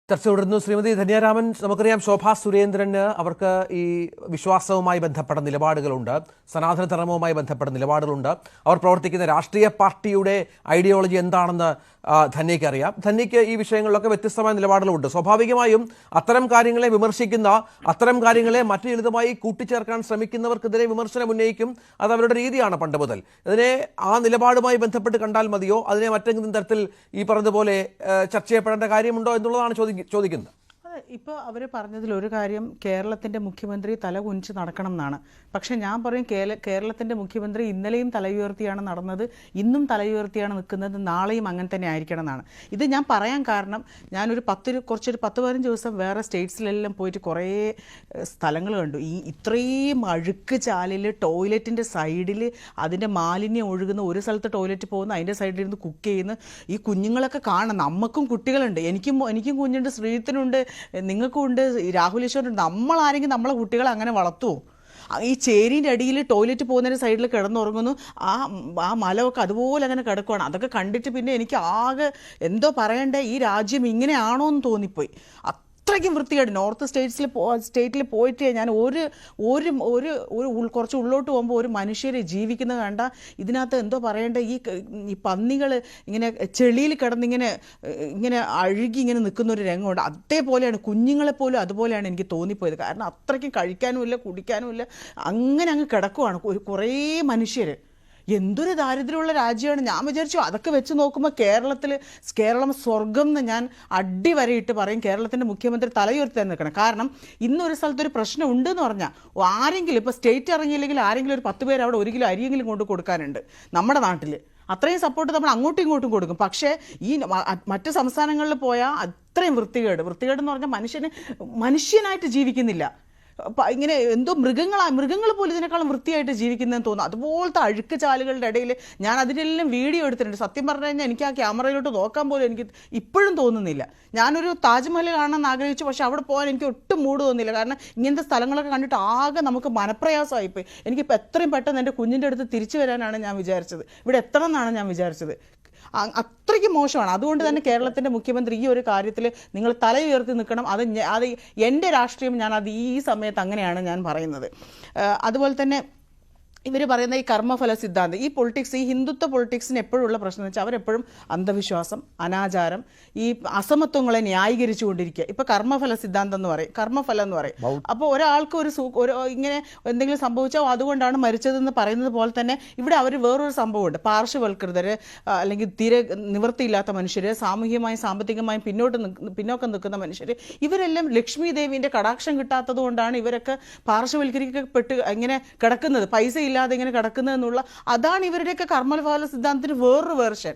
ചർച്ച തുടരുന്നു. ശ്രീമതി ധന്യാരാമൻ, നമുക്കറിയാം ശോഭാ സുരേന്ദ്രന് അവർക്ക് ഈ വിശ്വാസവുമായി ബന്ധപ്പെട്ട നിലപാടുകളുണ്ട്, സനാതന ധർമ്മവുമായി ബന്ധപ്പെട്ട നിലപാടുകളുണ്ട്. അവർ പ്രവർത്തിക്കുന്ന രാഷ്ട്രീയ പാർട്ടിയുടെ ഐഡിയോളജി എന്താണെന്ന് ധന്യയ്ക്ക് അറിയാം. ധന്യയ്ക്ക് ഈ വിഷയങ്ങളിലൊക്കെ വ്യത്യസ്തമായ നിലപാടുകളുണ്ട്. സ്വാഭാവികമായും അത്തരം കാര്യങ്ങളെ വിമർശിക്കുന്ന, അത്തരം കാര്യങ്ങളെ മറ്റു ലളിതമായി കൂട്ടിച്ചേർക്കാൻ ശ്രമിക്കുന്നവർക്കെതിരെ വിമർശനം ഉന്നയിക്കും. അത് അവരുടെ രീതിയാണ് പണ്ട് മുതൽ. ഇതിനെ ആ നിലപാടുമായി ബന്ധപ്പെട്ട് കണ്ടാൽ മതിയോ, അതിനെ മറ്റെന്തെങ്കിലും തരത്തിൽ ഈ പറഞ്ഞതുപോലെ ചർച്ച ചെയ്യപ്പെടേണ്ട കാര്യമുണ്ടോ എന്നുള്ളതാണ് ചോദിക്കുന്നത്. ഇപ്പോൾ അവർ പറഞ്ഞതിൽ ഒരു കാര്യം, കേരളത്തിൻ്റെ മുഖ്യമന്ത്രി തല കുനിച്ച് നടക്കണം എന്നാണ്. പക്ഷേ ഞാൻ പറയും, കേരളത്തിൻ്റെ മുഖ്യമന്ത്രി ഇന്നലെയും തലയുയർത്തിയാണ് നടന്നത്, ഇന്നും തലയുയർത്തിയാണ് നിൽക്കുന്നത്, നാളെയും അങ്ങനെ തന്നെ ആയിരിക്കണം എന്നാണ്. ഇത് ഞാൻ പറയാൻ കാരണം, ഞാനൊരു 10-15 ദിവസം വേറെ സ്റ്റേറ്റ്സിലെല്ലാം പോയിട്ട് കുറേ സ്ഥലങ്ങൾ കണ്ടു. ഇത്രയും അഴുക്ക് ചാലിൽ ടോയ്ലറ്റിൻ്റെ സൈഡിൽ അതിൻ്റെ മാലിന്യം ഒഴുകുന്ന, ഒരു സ്ഥലത്ത് ടോയ്ലറ്റ് പോകുന്ന, അതിൻ്റെ സൈഡിലിരുന്ന് കുക്ക് ചെയ്യുന്ന ഈ കുഞ്ഞുങ്ങളൊക്കെ കാണണം. നമുക്കും കുട്ടികളുണ്ട്, എനിക്കും കുഞ്ഞുണ്ട്, ശ്രീത്തിനുണ്ട്, നിങ്ങൾക്കും ഉണ്ട്, രാഹുൽ ഈശ്വറുണ്ട്. നമ്മളാരെങ്കിലും നമ്മളെ കുട്ടികളെ അങ്ങനെ വളർത്തുമോ? ഈ ചേരിൻ്റെ അടിയിൽ ടോയ്ലറ്റ് പോകുന്നതിൻ്റെ സൈഡിൽ കിടന്നുറങ്ങുന്നു, ആ മലമൊക്കെ അതുപോലെ അങ്ങനെ കിടക്കുവാണ്. അതൊക്കെ കണ്ടിട്ട് പിന്നെ എനിക്ക് ആകെ എന്തോ പറയണ്ടേ, ഈ രാജ്യം ഇങ്ങനെയാണോ എന്ന് തോന്നിപ്പോയി. അത്രയ്ക്കും വൃത്തികേട്. നോർത്ത് സ്റ്റേറ്റിൽ പോയിട്ട് ഞാൻ കുറച്ച് ഉള്ളോട്ട് പോകുമ്പോൾ ഒരു മനുഷ്യരെ ജീവിക്കുന്നത് കണ്ട ഇതിനകത്ത് എന്തോ പറയേണ്ട, ഈ പന്നികൾ ഇങ്ങനെ ചെളിയിൽ ഇങ്ങനെ അഴുകി ഇങ്ങനെ നിൽക്കുന്ന ഒരു രംഗമുണ്ട്. അതേപോലെയാണ് കുഞ്ഞുങ്ങളെപ്പോലും, അതുപോലെയാണ് എനിക്ക് തോന്നിപ്പോയത്. കാരണം അത്രയ്ക്കും കഴിക്കാനുമില്ല, കുടിക്കാനുമില്ല, അങ്ങനെ അങ്ങ് കിടക്കുവാണ് കുറേ മനുഷ്യർ. എന്തൊരു ദാരിദ്ര്യമുള്ള രാജ്യമാണ്. ഞാൻ വിചാരിച്ചു അതൊക്കെ വെച്ച് നോക്കുമ്പോൾ കേരളം സ്വർഗം എന്ന് ഞാൻ അടിവരയിട്ട് പറയും. കേരളത്തിൻ്റെ മുഖ്യമന്ത്രി തലയുയർത്തി നിൽക്കണം. കാരണം ഇന്നൊരു സ്ഥലത്തൊരു പ്രശ്നം ഉണ്ടെന്ന് പറഞ്ഞാൽ ആരെങ്കിലും, ഇപ്പോൾ സ്റ്റേറ്റ് ഇറങ്ങിയില്ലെങ്കിൽ ആരെങ്കിലും ഒരു 10 പേര് അവിടെ 1 കിലോ അരിയെങ്കിലും കൊണ്ട് കൊടുക്കാനുണ്ട്. നമ്മുടെ നാട്ടിൽ അത്രയും സപ്പോർട്ട് നമ്മൾ അങ്ങോട്ടും ഇങ്ങോട്ടും കൊടുക്കും. പക്ഷേ ഈ മറ്റ് സംസ്ഥാനങ്ങളിൽ പോയാൽ അത്രയും വൃത്തികേടെന്ന് പറഞ്ഞാൽ മനുഷ്യനായിട്ട് ജീവിക്കുന്നില്ല. ഇങ്ങനെ എന്തോ മൃഗങ്ങൾ പോലും ഇതിനേക്കാളും വൃത്തിയായിട്ട് ജീവിക്കുന്നതെന്ന് തോന്നുന്നു. അതുപോലത്തെ അഴുക്ക് ചാലുകളുടെ ഇടയിൽ ഞാൻ അതിനെല്ലാം വീഡിയോ എടുത്തിട്ടുണ്ട്. സത്യം പറഞ്ഞു കഴിഞ്ഞാൽ എനിക്ക് ആ ക്യാമറയിലോട്ട് നോക്കാൻ പോലും എനിക്ക് ഇപ്പോഴും തോന്നുന്നില്ല. ഞാനൊരു താജ്മഹൽ കാണാൻ ആഗ്രഹിച്ചു, പക്ഷെ അവിടെ പോകാൻ എനിക്ക് ഒട്ടും മൂഡ് തോന്നില്ല. കാരണം ഇങ്ങനത്തെ സ്ഥലങ്ങളൊക്കെ കണ്ടിട്ട് ആകെ നമുക്ക് മനപ്രയാസമായിപ്പോയി. എനിക്കിപ്പോൾ എത്രയും പെട്ടെന്ന് എൻ്റെ കുഞ്ഞിൻ്റെ അടുത്ത് തിരിച്ചു വരാനാണ് ഞാൻ വിചാരിച്ചത്, ഇവിടെ എത്തണം എന്നാണ് ഞാൻ വിചാരിച്ചത്. അത്രയ്ക്ക് മോശമാണ്. അതുകൊണ്ട് തന്നെ കേരളത്തിൻ്റെ മുഖ്യമന്ത്രി ഈ ഒരു കാര്യത്തിൽ നിങ്ങൾ തല ഉയർത്തി നിൽക്കണം. അത് എൻ്റെ രാഷ്ട്രീയം, അത് ഈ സമയത്ത് അങ്ങനെയാണ് ഞാൻ പറയുന്നത്. അതുപോലെ തന്നെ ഇവർ പറയുന്ന ഈ കർമ്മഫല സിദ്ധാന്തം, ഈ പൊളിറ്റിക്സ്, ഈ ഹിന്ദുത്വ പൊളിറ്റിക്സിന് എപ്പോഴുള്ള പ്രശ്നം എന്ന് വെച്ചാൽ അവരെപ്പോഴും അന്ധവിശ്വാസം, അനാചാരം, ഈ അസമത്വങ്ങളെ ന്യായീകരിച്ചുകൊണ്ടിരിക്കുക. ഇപ്പോൾ കർമ്മഫല സിദ്ധാന്തം എന്ന് പറയും, കർമ്മഫലം എന്ന് പറയും. അപ്പോൾ ഒരാൾക്ക് ഇങ്ങനെ എന്തെങ്കിലും സംഭവിച്ചാൽ അതുകൊണ്ടാണ് മരിച്ചതെന്ന് പറയുന്നത് പോലെ തന്നെ ഇവിടെ അവർ വേറൊരു സംഭവമുണ്ട്. പാർശ്വവൽകൃതർ, അല്ലെങ്കിൽ തീരെ നിവൃത്തിയില്ലാത്ത മനുഷ്യർ, സാമൂഹികമായും സാമ്പത്തികമായും പിന്നോക്കം നിൽക്കുന്ന മനുഷ്യർ, ഇവരെല്ലാം ലക്ഷ്മി ദേവിൻ്റെ കടാക്ഷം കിട്ടാത്തത് കൊണ്ടാണ് ഇവരൊക്കെ പാർശ്വവൽക്കരിക്കപ്പെട്ട് ഇങ്ങനെ കിടക്കുന്നത്, പൈസ ഇല്ലാതെ ഇങ്ങനെ കിടക്കുന്നതെന്നുള്ള, അതാണ് ഇവരുടെയൊക്കെ കർമ്മഫല സിദ്ധാന്തത്തിന് വേറൊരു വേർഷൻ.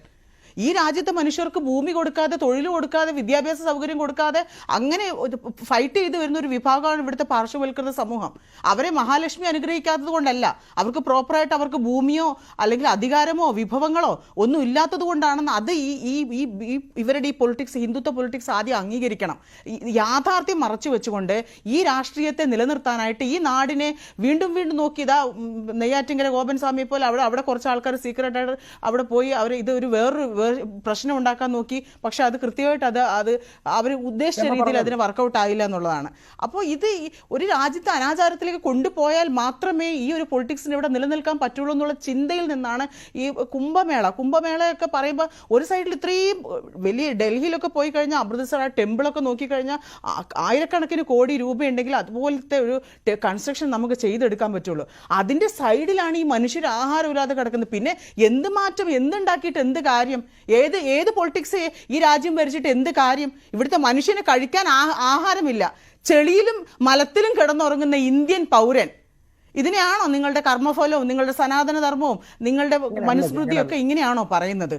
ഈ രാജ്യത്തെ മനുഷ്യർക്ക് ഭൂമി കൊടുക്കാതെ, തൊഴിൽ കൊടുക്കാതെ, വിദ്യാഭ്യാസ സൗകര്യം കൊടുക്കാതെ അങ്ങനെ ഫൈറ്റ് ചെയ്ത് വരുന്ന ഒരു വിഭാഗമാണ് ഇവിടുത്തെ പാർശ്വവൽകൃത സമൂഹം. അവരെ മഹാലക്ഷ്മി അനുഗ്രഹിക്കാത്തത് കൊണ്ടല്ല, അവർക്ക് പ്രോപ്പറായിട്ട് അവർക്ക് ഭൂമിയോ അല്ലെങ്കിൽ അധികാരമോ വിഭവങ്ങളോ ഒന്നും ഇല്ലാത്തത് കൊണ്ടാണെന്ന് അത് ഇവരുടെ ഈ പൊളിറ്റിക്സ്, ഹിന്ദുത്വ പൊളിറ്റിക്സ് ആദ്യം അംഗീകരിക്കണം. യാഥാർത്ഥ്യം മറച്ചു വെച്ചുകൊണ്ട് ഈ രാഷ്ട്രീയത്തെ നിലനിർത്താനായിട്ട് ഈ നാടിനെ വീണ്ടും നോക്കി, ഇതാ നെയ്യാറ്റിൻകര ഗോപൻ സ്വാമിയെ പോലെ അവിടെ കുറച്ച് ആൾക്കാർ സീക്രട്ടായിട്ട് അവിടെ പോയി ഇതൊരു വേറൊരു പ്രശ്നം ഉണ്ടാക്കാൻ നോക്കി. പക്ഷെ അത് കൃത്യമായിട്ട് അത് അവർ ഉദ്ദേശിച്ച രീതിയിൽ അതിന് വർക്കൗട്ട് ആയില്ല എന്നുള്ളതാണ്. അപ്പോൾ ഇത് ഒരു രാജ്യത്തെ അനാചാരത്തിലേക്ക് കൊണ്ടുപോയാൽ മാത്രമേ ഈ ഒരു പൊളിറ്റിക്സിന് ഇവിടെ നിലനിൽക്കാൻ പറ്റുള്ളൂ എന്നുള്ള ചിന്തയിൽ നിന്നാണ് ഈ കുംഭമേളയൊക്കെ പറയുമ്പോൾ, ഒരു സൈഡിൽ ഇത്രയും വലിയ ഡൽഹിയിലൊക്കെ പോയി കഴിഞ്ഞാൽ അമൃത്സർ ടെമ്പിളൊക്കെ നോക്കിക്കഴിഞ്ഞാൽ ആയിരക്കണക്കിന് കോടി രൂപയുണ്ടെങ്കിൽ അതുപോലത്തെ ഒരു കൺസ്ട്രക്ഷൻ നമുക്ക് ചെയ്തെടുക്കാൻ പറ്റുള്ളൂ. അതിൻ്റെ സൈഡിലാണ് ഈ മനുഷ്യർ ആഹാരമില്ലാതെ കിടക്കുന്നത്. പിന്നെ എന്ത് മാറ്റം, എന്തുണ്ടാക്കിയിട്ട് എന്ത് കാര്യം? ഏത് പൊളിറ്റിക്സ് ഈ രാജ്യം ഭരിച്ചിട്ട് എന്ത് കാര്യം? ഇവിടുത്തെ മനുഷ്യന് കഴിക്കാൻ ആഹാരമില്ല, ചെളിയിലും മലത്തിലും കിടന്നുറങ്ങുന്ന ഇന്ത്യൻ പൗരൻ. ഇതിനെയാണോ നിങ്ങളുടെ കർമ്മഫലവും, നിങ്ങളുടെ സനാതന ധർമ്മവും, നിങ്ങളുടെ മനുസ്മൃതിയും ഒക്കെ ഇങ്ങനെയാണോ പറയുന്നത്?